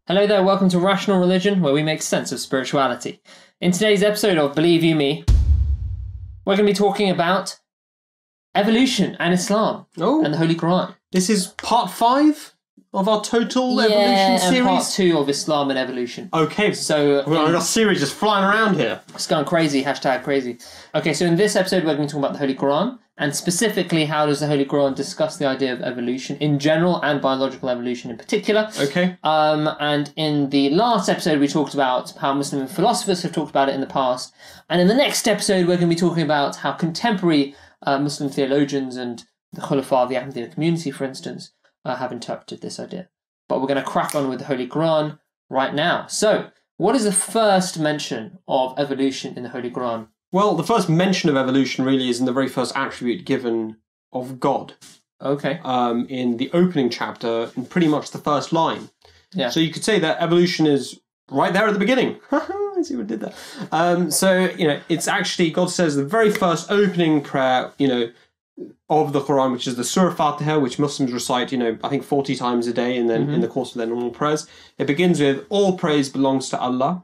Hello there, welcome to Rational Religion, where we make sense of spirituality. In today's episode of Believe You Me, we're going to be talking about evolution and Islam and the Holy Quran. This is part 5 of our total evolution series? and part 2 of Islam and evolution. Okay, so we've got a series just flying around here. It's gone crazy, hashtag crazy. Okay, so in this episode we're going to talk about the Holy Quran, and specifically how does the Holy Quran discuss the idea of evolution in general and biological evolution in particular. Okay. And in the last episode we talked about how Muslim philosophers have talked about it in the past, and in the next episode we're going to be talking about how contemporary Muslim theologians and the Khulafa of the Ahmadiyya community, for instance, have interpreted this idea. But we're going to crack on with the Holy Quran right now. So, what is the first mention of evolution in the Holy Quran? Well, the first mention of evolution really is in the very first attribute given of God. Okay. In the opening chapter, in pretty much the first line. Yeah. So you could say that evolution is right there at the beginning. I see what did that. So, it's actually, God says the very first opening prayer, of the Quran, which is the Surah Fatiha, which Muslims recite, I think 40 times a day, and then in the course of their normal prayers. It begins with, all praise belongs to Allah,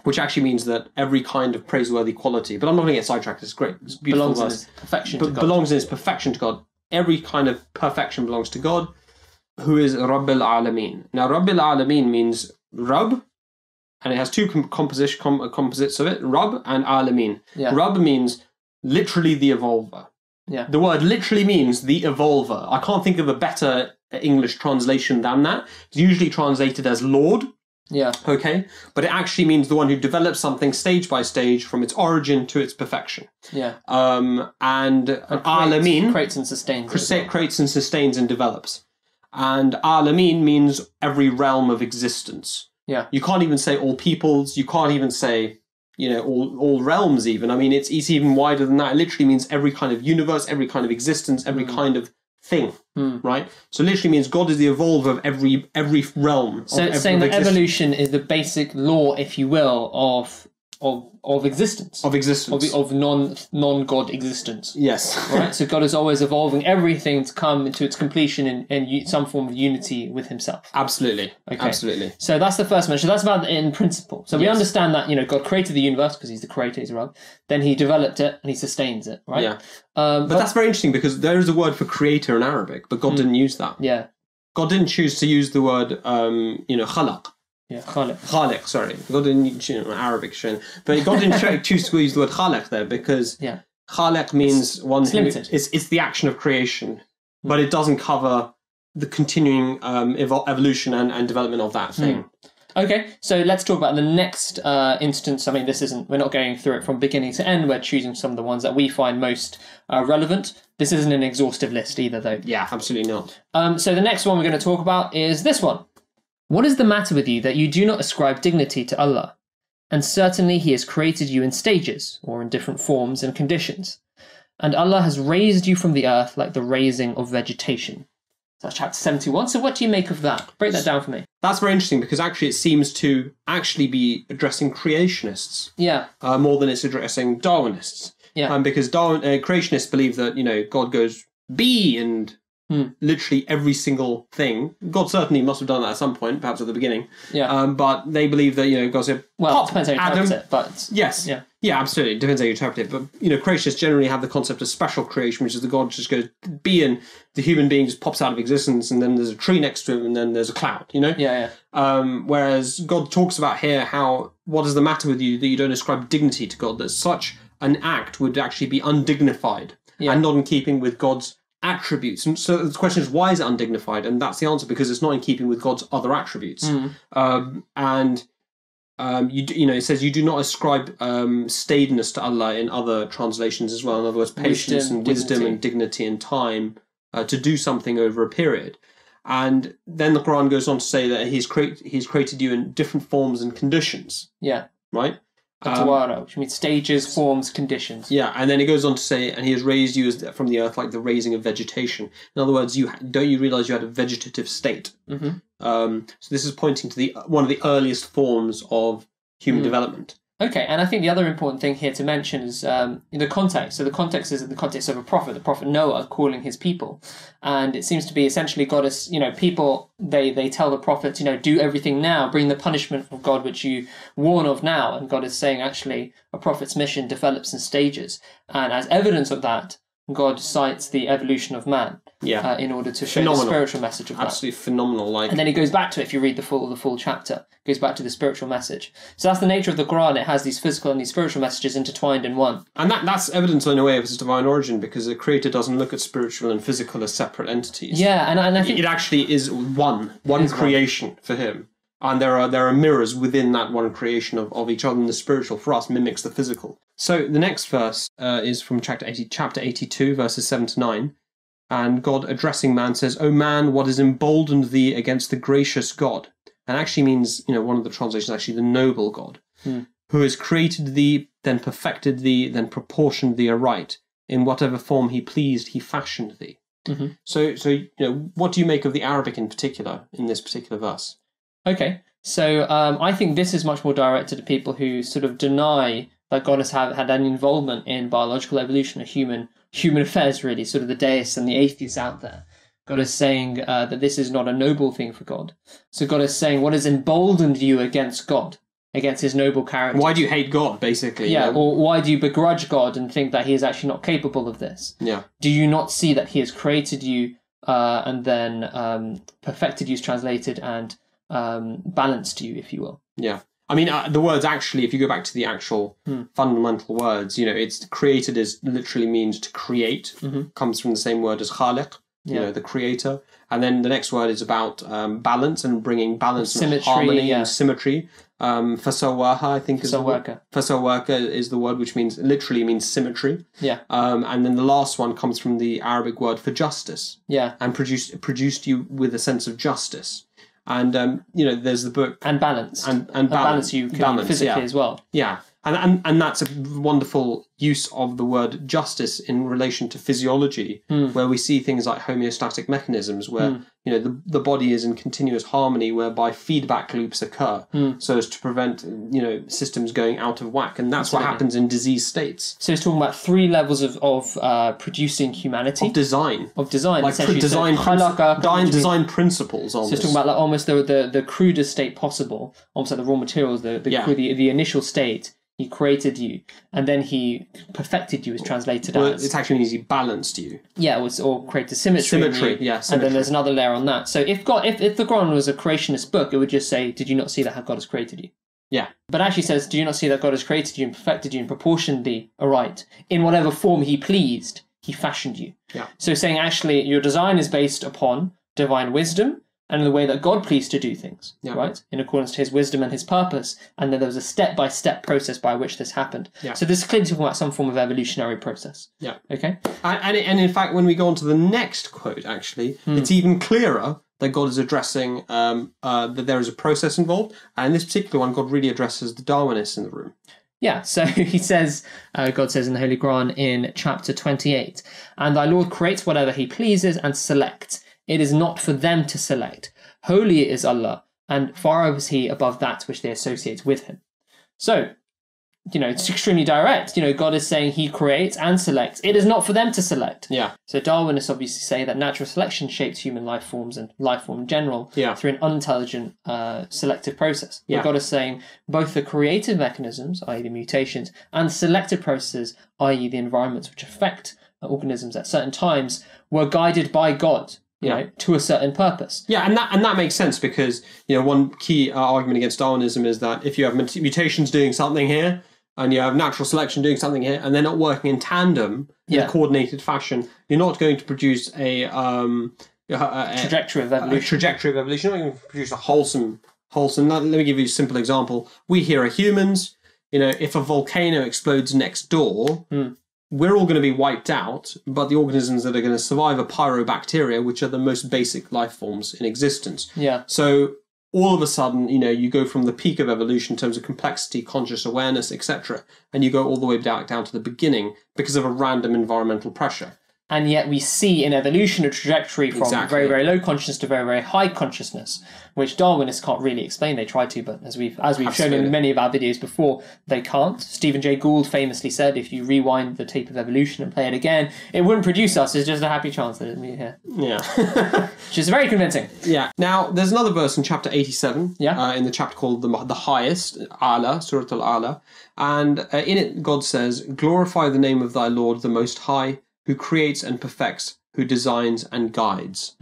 which actually means that every kind of praiseworthy quality, but I'm not going to get sidetracked, it's great, it's a beautiful belongs verse. In its perfection to God. Belongs in its perfection to God. Every kind of perfection belongs to God, who is Rabbil Alameen. Now, Rabbil Alameen means Rabb, and it has two composites of it, Rabb and Alameen. Yeah. Rabb means literally the evolver. Yeah. The word literally means the evolver. I can't think of a better English translation than that. It's usually translated as Lord. Yeah. Okay? But it actually means the one who develops something stage by stage from its origin to its perfection. Yeah. And Alameen creates and sustains. Creates and sustains and develops. And Alameen means every realm of existence. Yeah. You can't even say all peoples. You can't even say all realms even. I mean, it's even wider than that. It literally means every kind of universe, every kind of existence, every kind of thing, right? So it literally means God is the evolver of every realm. So it's saying that evolution is the basic law, if you will, of existence. Of existence. Of non-God existence. Yes. Right? So God is always evolving everything to come into its completion in some form of unity with himself. Absolutely. Okay. Absolutely. So that's the first mention. That's about in principle. So we understand that, God created the universe because he's the creator, he's Rabb. Then he developed it and he sustains it, right? Yeah. But that's very interesting because there is a word for creator in Arabic, but God didn't use that. Yeah. God didn't choose to use the word, khalaq. Yeah, khaliq. Khaliq, sorry. God didn't, Arabic, but God didn't choose to use the word khaliq there because khaliq means one who... It's the action of creation, but it doesn't cover the continuing evolution and development of that thing. Okay, so let's talk about the next instance. I mean, we're not going through it from beginning to end. We're choosing some of the ones that we find most relevant. This isn't an exhaustive list either, though. Yeah, absolutely not. So the next one we're going to talk about is this one. What is the matter with you that you do not ascribe dignity to Allah? And certainly he has created you in stages, or in different forms and conditions. And Allah has raised you from the earth like the raising of vegetation. That's chapter 71. So what do you make of that? Break that down for me. That's very interesting because actually it seems to actually be addressing creationists. Yeah. More than it's addressing Darwinists. Yeah. Because creationists believe that, God goes, be, and literally every single thing. God certainly must have done that at some point, perhaps at the beginning. Yeah. But they believe that, God said, well, it depends how you interpret it, but... Yes. Yeah. Yeah, absolutely. It depends how you interpret it. But, creationists generally have the concept of special creation, which is the God just goes, be, and the human being just pops out of existence, and then there's a tree next to him, and then there's a cloud, Yeah. Whereas God talks about here what is the matter with you that you don't ascribe dignity to God, that such an act would actually be undignified and not in keeping with God's attributes. And so the question is, why is it undignified? And that's the answer, because it's not in keeping with God's other attributes. It says you do not ascribe staidness to Allah in other translations as well. In other words, patience and wisdom and dignity and time to do something over a period. And then the Quran goes on to say that he's created you in different forms and conditions. Yeah. Right? Which means stages, forms, conditions. Yeah, and then it goes on to say, and he has raised you from the earth like the raising of vegetation. In other words, don't you realize you had a vegetative state? So this is pointing to one of the earliest forms of human development. Okay, and I think the other important thing here to mention is the context. So the context is in the context of the prophet Noah calling his people. And it seems to be essentially God is, people, they tell the prophets, do everything now, bring the punishment of God which you warn of now. And God is saying actually a prophet's mission develops in stages. And as evidence of that, God cites the evolution of man in order to show the spiritual message of that. Absolutely phenomenal. And then he goes back to it, if you read the full chapter, goes back to the spiritual message. So that's the nature of the Quran. It has these physical and these spiritual messages intertwined in one. And that's evidence in a way of its divine origin, because the Creator doesn't look at spiritual and physical as separate entities. Yeah, and I think it actually is one creation for him. And there are mirrors within that one creation of each other, and the spiritual for us mimics the physical. So the next verse is from chapter 82, verses 7 to 9. And God addressing man says, "O man, what has emboldened thee against the gracious God?" And actually means, one of the translations actually the noble God, who has created thee, then perfected thee, then proportioned thee aright. In whatever form he pleased, he fashioned thee. Mm-hmm. So what do you make of the Arabic in particular in this particular verse? Okay, so I think this is much more directed to people who sort of deny that God has had any involvement in biological evolution or human affairs, really, sort of the deists and the atheists out there. God is saying that this is not a noble thing for God. So God is saying, what has emboldened you against God, against his noble character? Why do you hate God, basically? Yeah, or why do you begrudge God and think that he is actually not capable of this? Yeah. Do you not see that he has created you and then perfected you, is translated, and balanced you, if you will? Yeah. I mean, the words actually, if you go back to the actual fundamental words, it's created as literally means to create, comes from the same word as khaliq, the creator. And then the next word is about balance and bringing balance and harmony and symmetry. Fasawaha, I think, is the word. Fasawaka is the word which literally means symmetry. Yeah. And then the last one comes from the Arabic word for justice. Yeah. And produced you with a sense of justice. And there's the book and balance and balance you can physically as well. Yeah, and that's a wonderful use of the word justice in relation to physiology, where we see things like homeostatic mechanisms, where the body is in continuous harmony, whereby feedback loops occur, so as to prevent systems going out of whack, and that's what happens in disease states. So it's talking about three levels of producing humanity, of design, like design principles. So it's talking about like almost the crudest state possible, almost like the raw materials, the initial state. He created you, and then he perfected you, is translated as. It actually means he balanced you. Yeah, or created symmetry. Symmetry. And then there's another layer on that. So if the Quran was a creationist book, it would just say, "Did you not see that how God has created you?" Yeah. But actually says, "Do you not see that God has created you and perfected you and proportioned thee aright? In whatever form he pleased, he fashioned you." Yeah. So saying actually your design is based upon divine wisdom and in the way that God pleased to do things, right? In accordance to his wisdom and his purpose. And then there was a step-by-step process by which this happened. Yeah. So this is clearly talking about some form of evolutionary process. Yeah. Okay? And in fact, when we go on to the next quote, actually, it's even clearer that God is addressing that there is a process involved. And in this particular one, God really addresses the Darwinists in the room. Yeah, so he says, God says in the Holy Quran in chapter 28, "And thy Lord creates whatever he pleases and selects. It is not for them to select. Holy is Allah, and far is he above that which they associate with him." So, it's extremely direct. God is saying he creates and selects. It is not for them to select. Yeah. So Darwinists obviously say that natural selection shapes human life forms and life form in general through an unintelligent selective process. Yeah. But God is saying both the creative mechanisms, i.e. the mutations, and selective processes, i.e. the environments which affect organisms at certain times, were guided by God. To a certain purpose. Yeah, and that makes sense because one key argument against Darwinism is that if you have mutations doing something here and you have natural selection doing something here and they're not working in tandem in a coordinated fashion, you're not going to produce a trajectory of evolution. You're not going to produce a wholesome. Let me give you a simple example. We here are humans. If a volcano explodes next door. We're all going to be wiped out, but the organisms that are going to survive are pyrobacteria, which are the most basic life forms in existence. Yeah. So all of a sudden, you go from the peak of evolution in terms of complexity, conscious awareness, etc., and you go all the way down to the beginning because of a random environmental pressure. And yet we see in evolution a trajectory from very, very low consciousness to very, very high consciousness, which Darwinists can't really explain. They try to, but as we've shown in many of our videos before, they can't. Stephen Jay Gould famously said, if you rewind the tape of evolution and play it again, it wouldn't produce us. There's just a happy chance that it'd be here. Yeah. Which is very convincing. Yeah. Now, there's another verse in chapter 87, in the chapter called the Highest, Ala, Surat al-Ala. And in it, God says, glorify the name of thy Lord, the Most High, who creates and perfects, who designs and guides.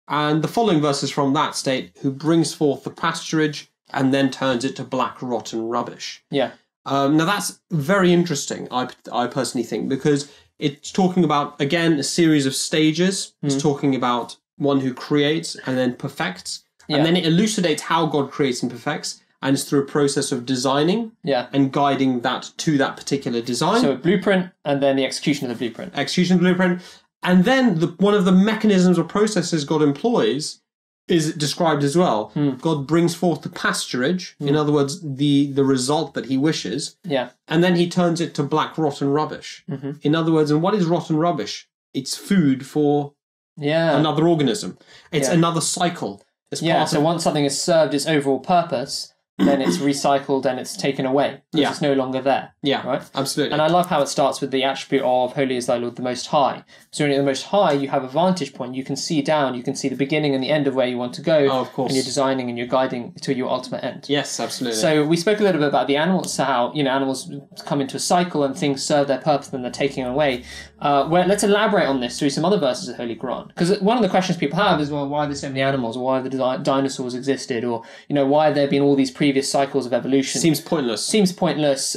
And the following verses from that state, who brings forth the pasturage and then turns it to black, rotten rubbish. Yeah. Now that's very interesting, I personally think, because it's talking about, again, a series of stages. It's talking about one who creates and then perfects. And then it elucidates how God creates and perfects. And it's through a process of designing and guiding that to that particular design. So a blueprint and then the execution of the blueprint. Execution of the blueprint. And then one of the mechanisms or processes God employs is described as well. God brings forth the pasturage, in other words, the result that he wishes. Yeah. And then he turns it to black, rotten rubbish. In other words, and what is rotten rubbish? It's food for another organism. It's another cycle. So once something has served its overall purpose, then it's recycled and it's taken away. Because it's no longer there. Yeah, right? Absolutely. And I love how it starts with the attribute of Holy is thy Lord the Most High. So when you're the Most High, you have a vantage point. You can see down, you can see the beginning and the end of where you want to go. Oh, of course. And you're designing and you're guiding to your ultimate end. Yes, absolutely. So we spoke a little bit about the animals, so how animals come into a cycle and things serve their purpose and they're taken away. Let's elaborate on this through some other verses of Holy Quran. Because one of the questions people have is, well, why are there so many animals? Or why have the dinosaurs existed? Or, why have there been all these previous cycles of evolution? Seems pointless.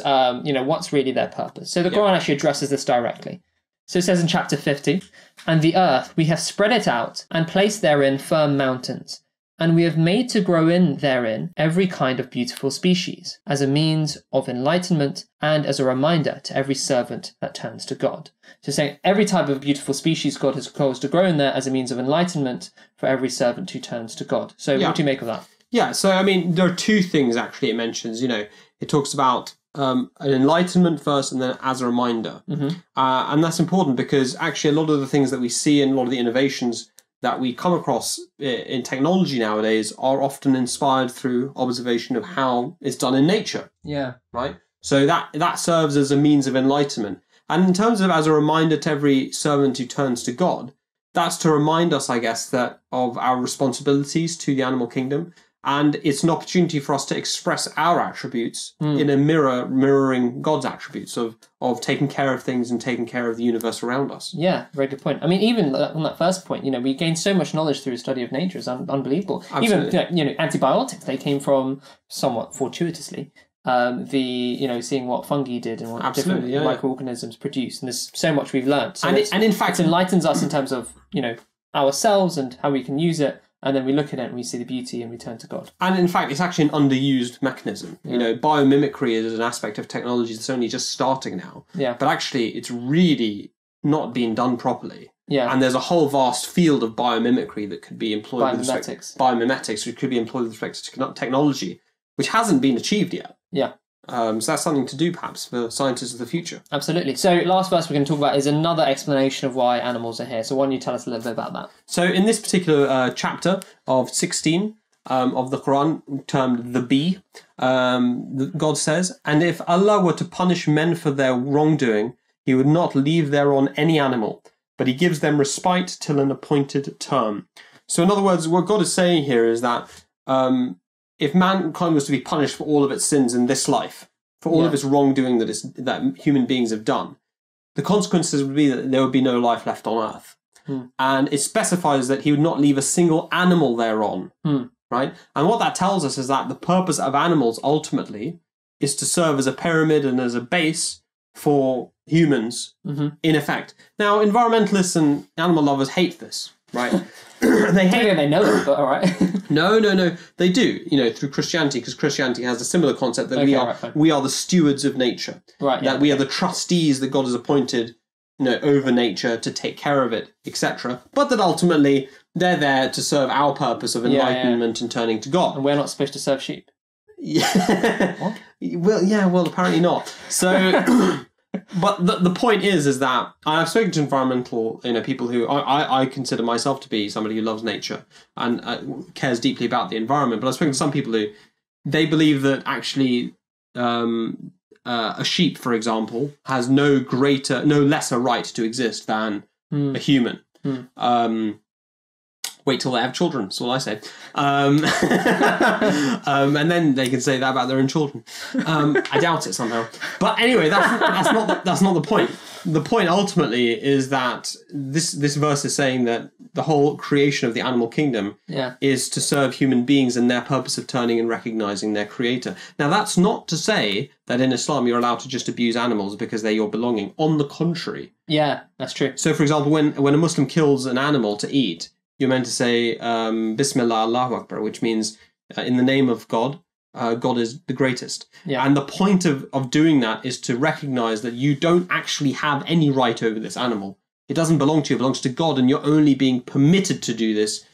What's really their purpose? So the Quran actually addresses this directly. So it says in chapter 50, and the earth we have spread it out and placed therein firm mountains, and we have made to grow in therein every kind of beautiful species, as a means of enlightenment and as a reminder to every servant that turns to God. So saying every type of beautiful species God has caused to grow in there as a means of enlightenment for every servant who turns to God. So what do you make of that? Yeah, so I mean, there are two things actually it mentions. It talks about an enlightenment first and then as a reminder. And that's important because actually a lot of the things that we see and a lot of the innovations that we come across in technology nowadays are often inspired through observation of how it's done in nature. Yeah. Right? So that serves as a means of enlightenment. And in terms of as a reminder to every servant who turns to God, that's to remind us, I guess, that of our responsibilities to the animal kingdom. And it's an opportunity for us to express our attributes in a mirroring God's attributes of taking care of things and taking care of the universe around us. Yeah, very good point. I mean, even on that first point, we gain so much knowledge through the study of nature. It's unbelievable. Absolutely. Even, antibiotics, they came from, somewhat fortuitously, seeing what fungi did and what different microorganisms produce. And there's so much we've learned. So and in fact, it enlightens us in terms of, ourselves and how we can use it. And then we look at it and we see the beauty and we turn to God. And in fact, it's actually an underused mechanism. Biomimicry is an aspect of technology that's only just starting now. Yeah. But actually, it's really not being done properly. Yeah. And there's a whole vast field of biomimicry that could be employed. Biomimetics, which could be employed with respect to technology, which hasn't been achieved yet. Yeah. So that's something to do, perhaps, for scientists of the future. Absolutely. So last verse we're going to talk about is another explanation of why animals are here. So why don't you tell us a little bit about that? So in this particular chapter of 16 of the Quran, termed the Bee, God says, and if Allah were to punish men for their wrongdoing, he would not leave thereon any animal, but he gives them respite till an appointed term. So in other words, what God is saying here is that if mankind was to be punished for all of its sins in this life, for all of its wrongdoing that human beings have done, the consequences would be that there would be no life left on earth. And it specifies that he would not leave a single animal thereon, right? And what that tells us is that the purpose of animals ultimately is to serve as a pyramid and as a base for humans, in effect. Now, environmentalists and animal lovers hate this, right? They know it, but all right. No. They do, through Christianity, because Christianity has a similar concept that we are the stewards of nature. Right. That we are the trustees that God has appointed, over nature to take care of it, etc. But that ultimately they're there to serve our purpose of enlightenment and turning to God. And we're not supposed to serve sheep. Yeah. What? Well, apparently not. So But the point is that I've spoken to environmental, people who I consider myself to be somebody who loves nature and cares deeply about the environment. But I've spoken to some people who they believe that actually a sheep, for example, has no lesser right to exist than a human. Wait till they have children. That's all I say. And then they can say that about their own children. I doubt it somehow. But anyway, that's not the point. The point ultimately is that this verse is saying that the whole creation of the animal kingdom is to serve human beings and their purpose of turning and recognizing their creator. Now, that's not to say that in Islam you're allowed to just abuse animals because they're your belonging. On the contrary. Yeah, that's true. So, for example, when a Muslim kills an animal to eat, you're meant to say bismillah, Allahu Akbar, which means in the name of God. God is the greatest. Yeah. And the point of doing that is to recognize that you don't actually have any right over this animal. It doesn't belong to you, it belongs to God, and you're only being permitted to do this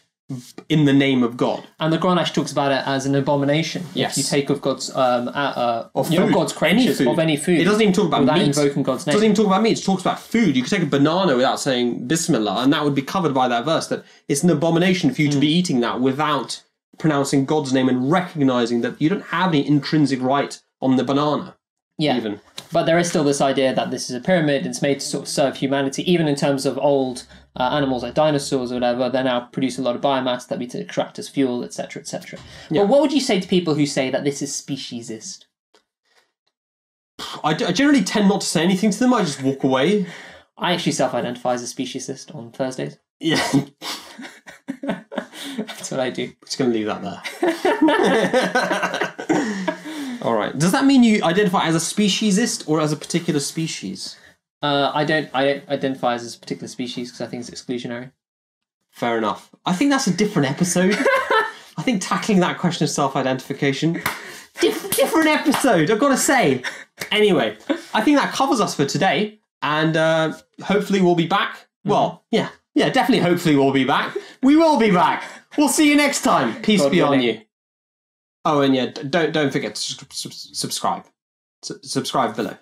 in the name of God. And the Quran actually talks about it as an abomination. Yes. If you take of God's God's creatures, of any food. It doesn't even talk about meat. Invoking God's name. It doesn't even talk about meat. It talks about food. You could take a banana without saying bismillah, and that would be covered by that verse, that it's an abomination for you to be eating that without pronouncing God's name and recognizing that you don't have any intrinsic right on the banana. Yeah, even. But there is still this idea that this is a pyramid and it's made to sort of serve humanity, even in terms of old animals like dinosaurs or whatever. They now produce a lot of biomass that we to extract as fuel, etc., etc. Yeah. But what would you say to people who say that this is speciesist? I generally tend not to say anything to them. I just walk away. I actually self-identify as a speciesist on Thursdays. Yeah. That's what I do. Just going to leave that there. All right. Does that mean you identify as a speciesist or as a particular species? I don't identify as a particular species because I think it's exclusionary. Fair enough. I think that's a different episode. I think tackling that question of self-identification, different episode, I've got to say. Anyway, I think that covers us for today, and hopefully we'll be back. Well, yeah, definitely hopefully we'll be back. We will be back. We'll see you next time. Peace be on you. Oh, and yeah, don't forget to subscribe. Subscribe below.